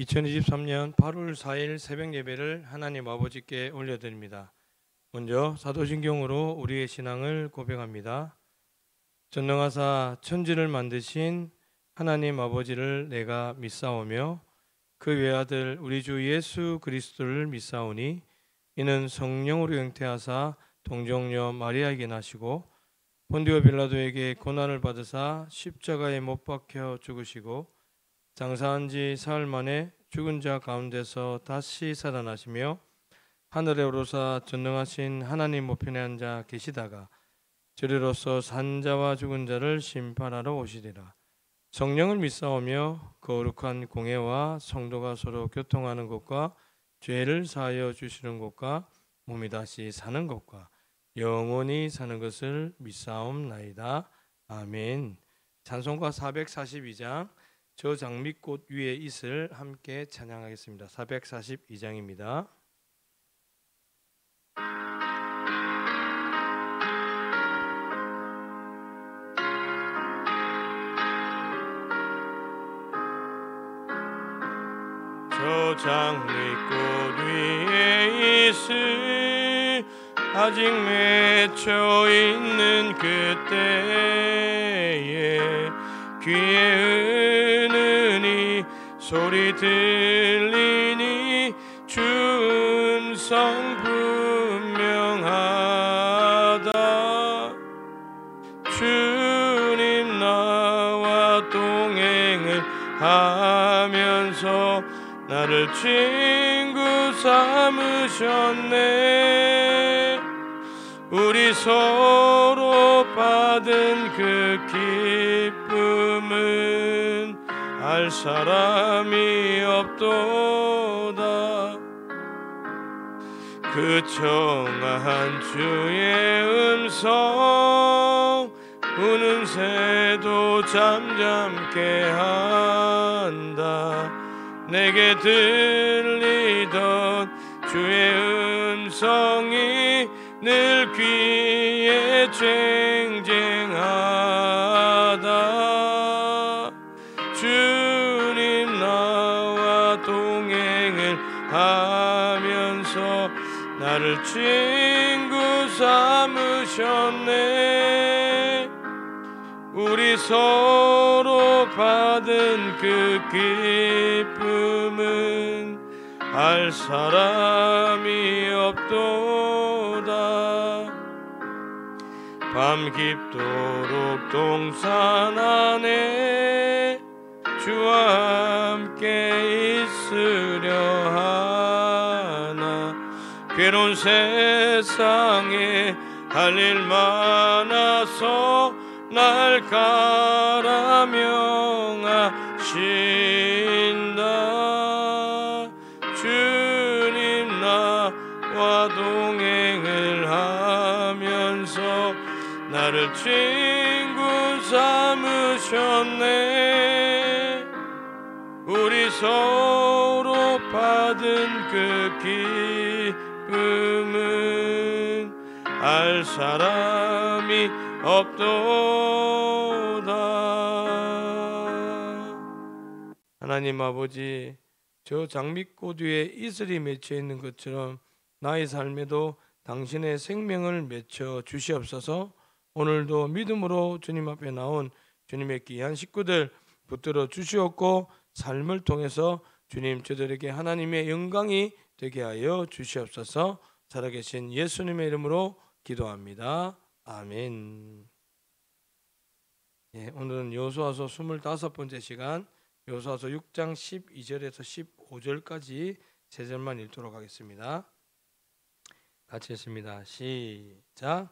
2023년 8월 4일 새벽 예배를 하나님 아버지께 올려드립니다. 먼저 사도신경으로 우리의 신앙을 고백합니다. 전능하사 천지를 만드신 하나님 아버지를 내가 믿사오며 그 외아들 우리 주 예수 그리스도를 믿사오니 이는 성령으로 잉태하사 동정녀 마리아에게 나시고 본디오 빌라도에게 고난을 받으사 십자가에 못 박혀 죽으시고 장사한 지 사흘 만에 죽은 자 가운데서 다시 살아나시며 하늘에 오르사 전능하신 하나님 우편에 앉아 계시다가 저리로서 산 자와 죽은 자를 심판하러 오시리라. 성령을 믿사오며 거룩한 공회와 성도가 서로 교통하는 것과 죄를 사하여 주시는 것과 몸이 다시 사는 것과 영원히 사는 것을 믿사옵나이다. 아멘. 찬송가 442장 저 장미꽃 위에 있을 함께 찬양하겠습니다. 442장입니다. 저 장미꽃 위에 있을 아직 맺혀 있는 그때에 귀에 은은히 소리 들리니 주 음성 분명하다. 주님 나와 동행을 하면서 나를 친구 삼으셨네. 우리 서로 받은 그 기쁨은 알 사람이 없도다. 그 청아한 주의 음성 우는 새도 잠잠게 한다. 내게 들리던 주의 음성이 늘 귀에 쟁쟁하다. 주님 나와 동행을 하면서 나를 친구 삼으셨네. 우리 서로 받은 그 기쁨은 알 사람이 없도다. 밤 깊도록 동산 안에 주와 함께 있으려 하나. 괴로운 세상에 할 일 많아서 날 갈아 명하신다. 주님 나와 동행을 하면서 나를 친구 삼으셨네. 우리 서로 받은 그 기쁨은 알 사람이 없도다. 하나님 아버지, 저 장미꽃 위에 이슬이 맺혀 있는 것처럼 나의 삶에도 당신의 생명을 맺혀 주시옵소서. 오늘도 믿음으로 주님 앞에 나온 주님의 귀한 식구들 붙들어 주시옵고 삶을 통해서 주님 저들에게 하나님의 영광이 되게 하여 주시옵소서. 살아계신 예수님의 이름으로 기도합니다. 아멘. 오늘은 여호수아서 25번째 시간 여호수아서 6장 12절에서 15절까지 세 절만 읽도록 하겠습니다. 같이 읽습니다. 시작.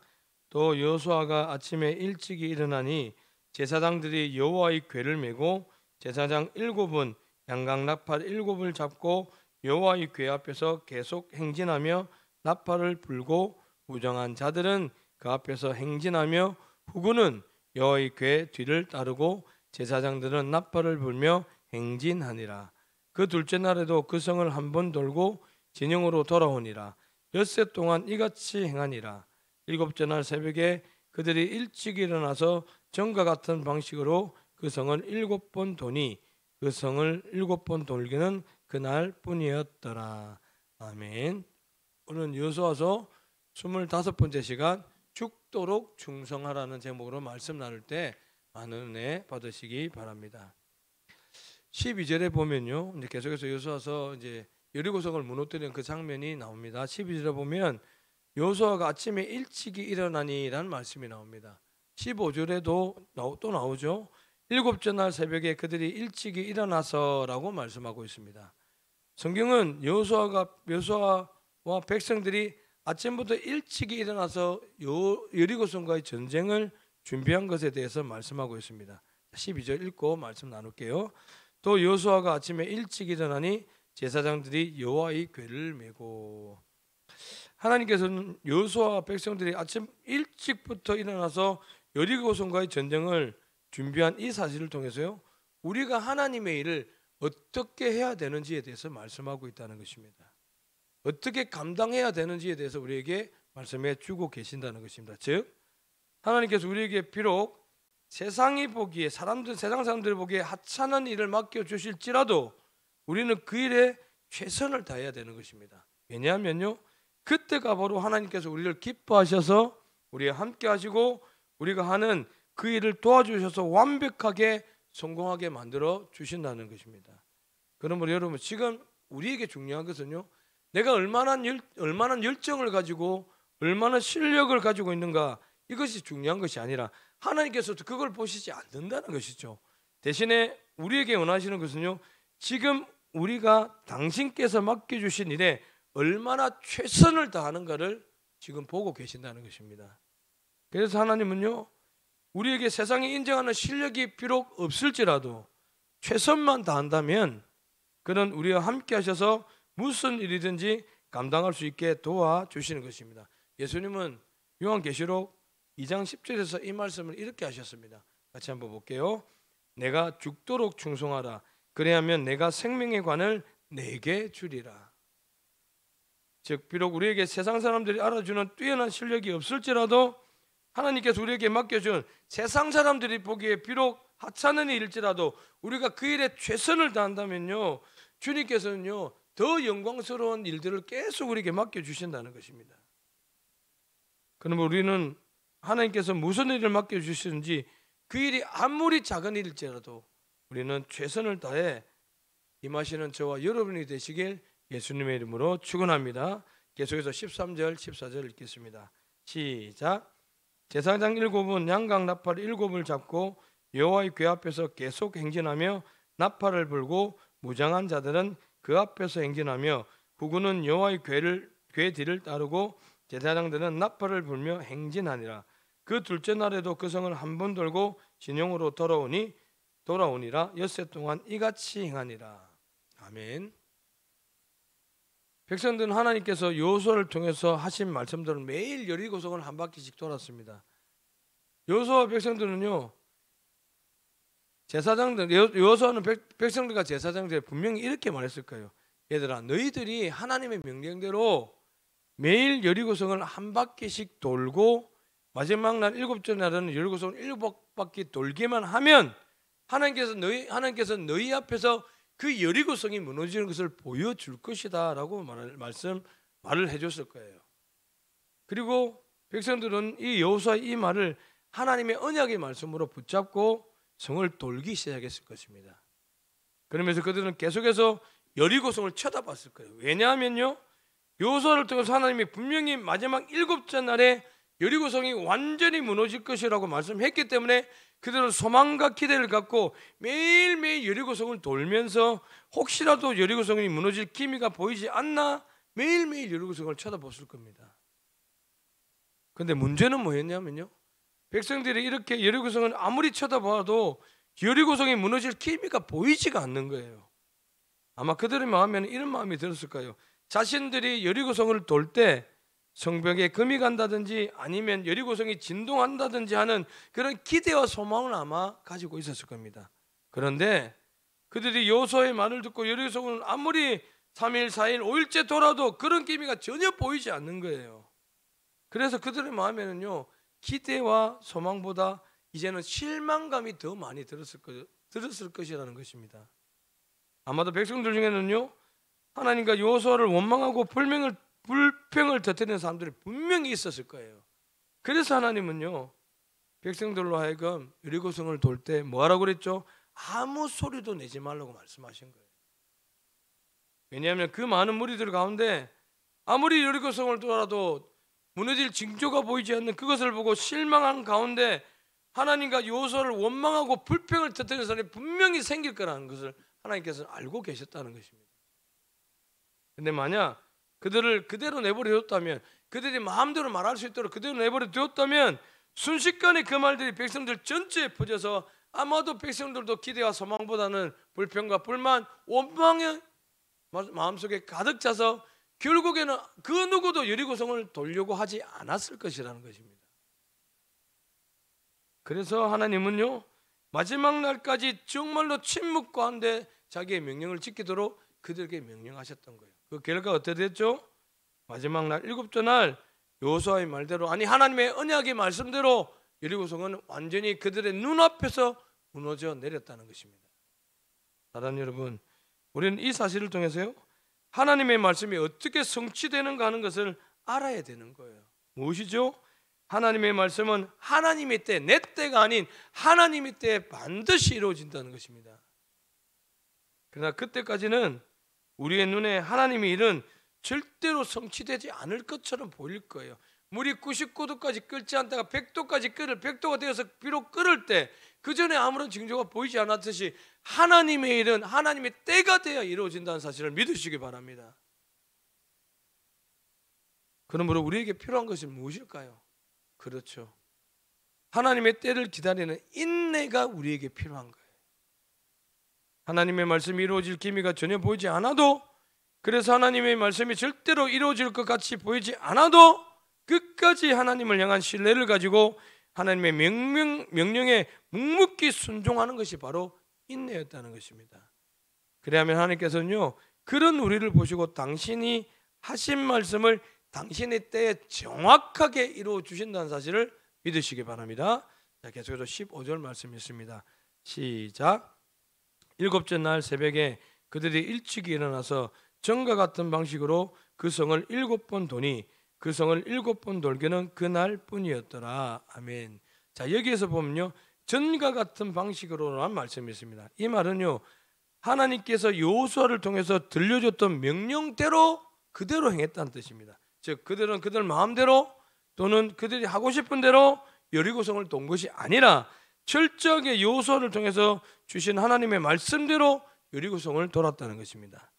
또 여호수아가 아침에 일찍이 일어나니 제사장들이 여호와의 궤를 메고 제사장 7은 양각 나팔 7을 잡고 여호와의 궤 앞에서 계속 행진하며 나팔을 불고 무정한 자들은 그 앞에서 행진하며 후군은 여호와의 궤 뒤를 따르고 제사장들은 나팔을 불며 행진하니라. 그 둘째 날에도 그 성을 한 번 돌고 진영으로 돌아오니라. 엿새 동안 이같이 행하니라. 일곱째 날 새벽에 그들이 일찍 일어나서 전과 같은 방식으로 그 성을 7번 도니 그 성을 7번 돌기는 그날 뿐이었더라. 아멘. 오늘 여호수아서 25번째 시간 죽도록 충성하라는 제목으로 말씀 나눌 때 많은 은혜 받으시기 바랍니다. 12절에 보면요, 이제 계속해서 여호수아서 이제 여리고성을 무너뜨리는 그 장면이 나옵니다. 12절에 보면 여호수아가 아침에 일찍이 일어나니라는 말씀이 나옵니다. 15절에도 또 나오죠. 일곱째 날 새벽에 그들이 일찍이 일어나서라고 말씀하고 있습니다. 성경은 여호수아와 백성들이 아침부터 일찍이 일어나서 여리고성과의 전쟁을 준비한 것에 대해서 말씀하고 있습니다. 12절 읽고 말씀 나눌게요. 또 여호수아가 아침에 일찍 일어나니 제사장들이 여호와의 궤를 메고. 하나님께서는 여호수아와 백성들이 아침 일찍부터 일어나서 여리고성과의 전쟁을 준비한 이 사실을 통해서요, 우리가 하나님의 일을 어떻게 해야 되는지에 대해서 말씀하고 있다는 것입니다. 어떻게 감당해야 되는지에 대해서 우리에게 말씀해 주고 계신다는 것입니다. 즉, 하나님께서 우리에게 비록 세상 사람들이 보기에 하찮은 일을 맡겨 주실지라도 우리는 그 일에 최선을 다해야 되는 것입니다. 왜냐하면요, 그때가 바로 하나님께서 우리를 기뻐하셔서 우리와 함께 하시고 우리가 하는 그 일을 도와주셔서 완벽하게 성공하게 만들어 주신다는 것입니다. 그러므로 여러분, 지금 우리에게 중요한 것은요, 내가 얼마나 열정을 가지고 얼마나 실력을 가지고 있는가, 이것이 중요한 것이 아니라 하나님께서도 그걸 보시지 않는다는 것이죠. 대신에 우리에게 원하시는 것은요, 지금 우리가 당신께서 맡겨주신 일에 얼마나 최선을 다하는가를 지금 보고 계신다는 것입니다. 그래서 하나님은요, 우리에게 세상이 인정하는 실력이 비록 없을지라도 최선만 다한다면 그는 우리와 함께 하셔서 무슨 일이든지 감당할 수 있게 도와주시는 것입니다. 예수님은 요한계시록 2장 10절에서 이 말씀을 이렇게 하셨습니다. 같이 한번 볼게요. 내가 죽도록 충성하라. 그래야면 내가 생명의 관을 내게 주리라. 즉, 비록 우리에게 세상 사람들이 알아주는 뛰어난 실력이 없을지라도 하나님께서 우리에게 맡겨준 세상 사람들이 보기에 비록 하찮은 일일지라도 우리가 그 일에 최선을 다한다면요, 주님께서는요 더 영광스러운 일들을 계속 우리에게 맡겨주신다는 것입니다. 그러면 우리는 하나님께서 무슨 일을 맡겨주시는지 그 일이 아무리 작은 일일지라도 우리는 최선을 다해 임하시는 저와 여러분이 되시길 예수님의 이름으로 축원합니다. 계속해서 13절 14절 읽겠습니다. 시작. 제사장 7은 양각 나팔 7을 잡고 여호와의 궤 앞에서 계속 행진하며 나팔을 불고 무장한 자들은 그 앞에서 행진하며 후군은 여호와의 궤 뒤를 따르고 제사장들은 나팔을 불며 행진하니라. 그 둘째 날에도 그 성을 한 번 돌고 진영으로 돌아오니라. 엿새 동안 이같이 행하니라. 아멘. 백성들은 하나님께서 여호수아를 통해서 하신 말씀들은 매일 여리고성을 한 바퀴씩 돌았습니다. 여호수아 백성들은요, 여호수아는 백성들과 제사장들이 분명히 이렇게 말했을 거예요. 얘들아, 너희들이 하나님의 명령대로 매일 여리고성을 한 바퀴씩 돌고 마지막 날 7째 날에는 여리고성을 7바퀴 돌기만 하면 하나님께서 너희 앞에서 그 여리고성이 무너지는 것을 보여줄 것이다 라고 말을 해줬을 거예요. 그리고 백성들은 이 여호수아의 이 말을 하나님의 언약의 말씀으로 붙잡고 성을 돌기 시작했을 것입니다. 그러면서 그들은 계속해서 여리고성을 쳐다봤을 거예요. 왜냐하면요, 여호수아를 통해서 하나님이 분명히 마지막 7째 날에 여리고성이 완전히 무너질 것이라고 말씀했기 때문에 그들은 소망과 기대를 갖고 매일매일 여리고성을 돌면서 혹시라도 여리고성이 무너질 기미가 보이지 않나 매일매일 여리고성을 쳐다봤을 겁니다. 그런데 문제는 뭐였냐면요, 백성들이 이렇게 여리고성을 아무리 쳐다봐도 여리고성이 무너질 기미가 보이지가 않는 거예요. 아마 그들의 마음에는 이런 마음이 들었을까요? 자신들이 여리고성을 돌 때 성벽에 금이 간다든지 아니면 여리고성이 진동한다든지 하는 그런 기대와 소망을 아마 가지고 있었을 겁니다. 그런데 그들이 여호수아의 말을 듣고 여리고성을 아무리 3일, 4일, 5일째 돌아도 그런 기미가 전혀 보이지 않는 거예요. 그래서 그들의 마음에는요, 기대와 소망보다 이제는 실망감이 더 많이 들었을 것이라는 것입니다. 아마도 백성들 중에는요, 하나님과 여호수아를 원망하고 불평을 터뜨리는 사람들이 분명히 있었을 거예요. 그래서 하나님은요, 백성들로 하여금 여리고성을 돌 때 뭐하라고 그랬죠? 아무 소리도 내지 말라고 말씀하신 거예요. 왜냐하면 그 많은 무리들 가운데 아무리 여리고성을 돌아도 무너질 징조가 보이지 않는 그것을 보고 실망한 가운데 하나님과 여호수아를 원망하고 불평을 터뜨리는 사람이 분명히 생길 거라는 것을 하나님께서는 알고 계셨다는 것입니다. 근데 만약 그들을 그대로 내버려 뒀다면, 그들이 마음대로 말할 수 있도록 그대로 내버려 두었다면 순식간에 그 말들이 백성들 전체에 퍼져서 아마도 백성들도 기대와 소망보다는 불평과 불만, 원망의 마음속에 가득 차서 결국에는 그 누구도 여리고성을 돌려고 하지 않았을 것이라는 것입니다. 그래서 하나님은요, 마지막 날까지 정말로 침묵 가운데 자기의 명령을 지키도록 그들에게 명령하셨던 거예요. 그 결과가 어떻게 됐죠? 마지막 날 일곱째 날 여호수아의 말대로, 아니 하나님의 언약의 말씀대로 여리고성은 완전히 그들의 눈앞에서 무너져 내렸다는 것입니다. 사랑 여러분, 우리는 이 사실을 통해서요, 하나님의 말씀이 어떻게 성취되는가 하는 것을 알아야 되는 거예요. 무엇이죠? 하나님의 말씀은 하나님의 때, 내 때가 아닌 하나님의 때에 반드시 이루어진다는 것입니다. 그러나 그때까지는 우리의 눈에 하나님의 일은 절대로 성취되지 않을 것처럼 보일 거예요. 물이 99도까지 끓지 않다가 100도까지 끓을, 100도가 되어서 비록 끓을 때 그 전에 아무런 징조가 보이지 않았듯이 하나님의 일은 하나님의 때가 되어 이루어진다는 사실을 믿으시기 바랍니다. 그러므로 우리에게 필요한 것이 무엇일까요? 그렇죠, 하나님의 때를 기다리는 인내가 우리에게 필요한 거예요. 하나님의 말씀이 이루어질 기미가 전혀 보이지 않아도, 그래서 하나님의 말씀이 절대로 이루어질 것 같이 보이지 않아도 끝까지 하나님을 향한 신뢰를 가지고 하나님의 명령에 묵묵히 순종하는 것이 바로 인내였다는 것입니다. 그래야만 하나님께서는요, 그런 우리를 보시고 당신이 하신 말씀을 당신의 때에 정확하게 이루어 주신다는 사실을 믿으시기 바랍니다. 자, 계속해서 15절 말씀 있습니다. 시작. 일곱째 날 새벽에 그들이 일찍이 일어나서 전과 같은 방식으로 그 성을 7번 도니 그 성을 7번 돌기는 그날 뿐이었더라. 아멘. 자, 여기에서 보면요, 전과 같은 방식으로라는 말씀이 있습니다. 이 말은요, 하나님께서 여호수아를 통해서 들려줬던 명령대로 그대로 행했다는 뜻입니다. 즉 그들은 그들 마음대로 또는 그들이 하고 싶은 대로 여리고성을 돈 것이 아니라 철저하게 여호수아를 통해서 주신 하나님의 말씀대로 여리고성을 돌았다는 것입니다.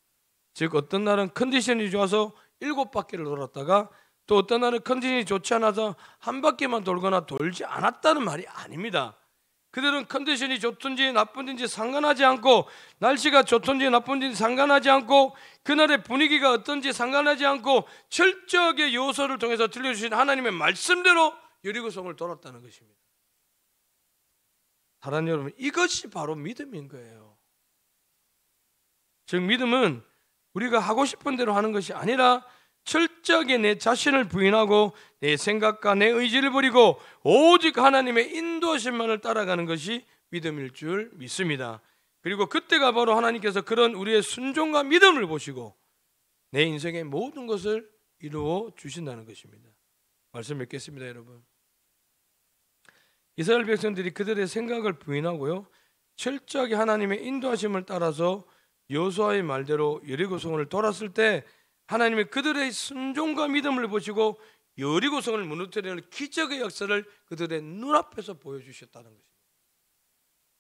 즉 어떤 날은 컨디션이 좋아서 7바퀴를 돌았다가 또 어떤 날은 컨디션이 좋지 않아서 한 바퀴만 돌거나 돌지 않았다는 말이 아닙니다. 그들은 컨디션이 좋든지 나쁜지 상관하지 않고, 날씨가 좋든지 나쁜지 상관하지 않고, 그날의 분위기가 어떤지 상관하지 않고 철저하게 여호수아를 통해서 들려주신 하나님의 말씀대로 여리고성을 돌았다는 것입니다. 사랑하는 여러분, 이것이 바로 믿음인 거예요. 즉 믿음은 우리가 하고 싶은 대로 하는 것이 아니라 철저하게 내 자신을 부인하고 내 생각과 내 의지를 버리고 오직 하나님의 인도하심만을 따라가는 것이 믿음일 줄 믿습니다. 그리고 그때가 바로 하나님께서 그런 우리의 순종과 믿음을 보시고 내 인생의 모든 것을 이루어 주신다는 것입니다. 말씀 읽겠습니다. 여러분, 이스라엘 백성들이 그들의 생각을 부인하고요, 철저하게 하나님의 인도하심을 따라서 여호수아의 말대로 여리고성을 돌았을 때 하나님이 그들의 순종과 믿음을 보시고 여리고성을 무너뜨리는 기적의 역사를 그들의 눈앞에서 보여주셨다는 것입니다.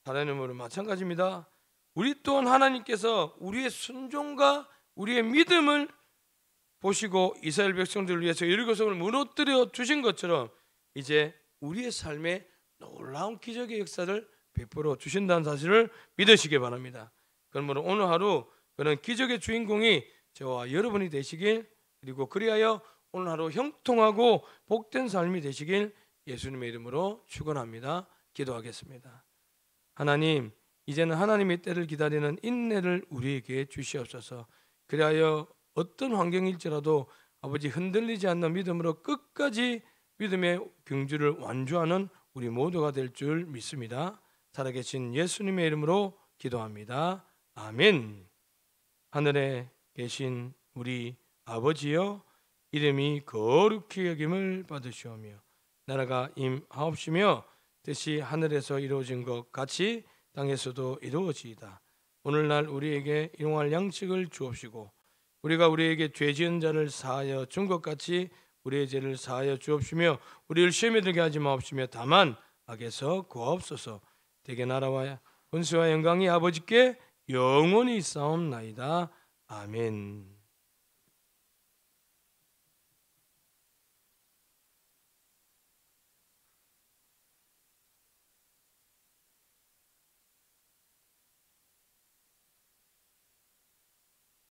하나님은 마찬가지입니다. 우리 또한 하나님께서 우리의 순종과 우리의 믿음을 보시고 이스라엘 백성들을 위해서 여리고성을 무너뜨려 주신 것처럼 이제 우리의 삶에 놀라운 기적의 역사를 베풀어 주신다는 사실을 믿으시기 바랍니다. 그러므로 오늘 하루 그런 기적의 주인공이 저와 여러분이 되시길, 그리고 그리하여 오늘 하루 형통하고 복된 삶이 되시길 예수님의 이름으로 축원합니다. 기도하겠습니다. 하나님, 이제는 하나님의 때를 기다리는 인내를 우리에게 주시옵소서. 그리하여 어떤 환경일지라도 아버지 흔들리지 않는 믿음으로 끝까지 믿음의 경주를 완주하는 우리 모두가 될 줄 믿습니다. 살아계신 예수님의 이름으로 기도합니다. 아멘. 하늘에 계신 우리 아버지여, 이름이 거룩히 여김을 받으시오며 나라가 임하옵시며 뜻이 하늘에서 이루어진 것 같이 땅에서도 이루어지이다. 오늘날 우리에게 일용할 양식을 주옵시고 우리가 우리에게 죄 지은 자를 사하여 준 것 같이 우리의 죄를 사하여 주옵시며 우리를 시험에 들게 하지 마옵시며 다만 악에서 구하옵소서. 대개 나라와 권세와 영광이 아버지께 영원히 있사옵나이다. 아멘.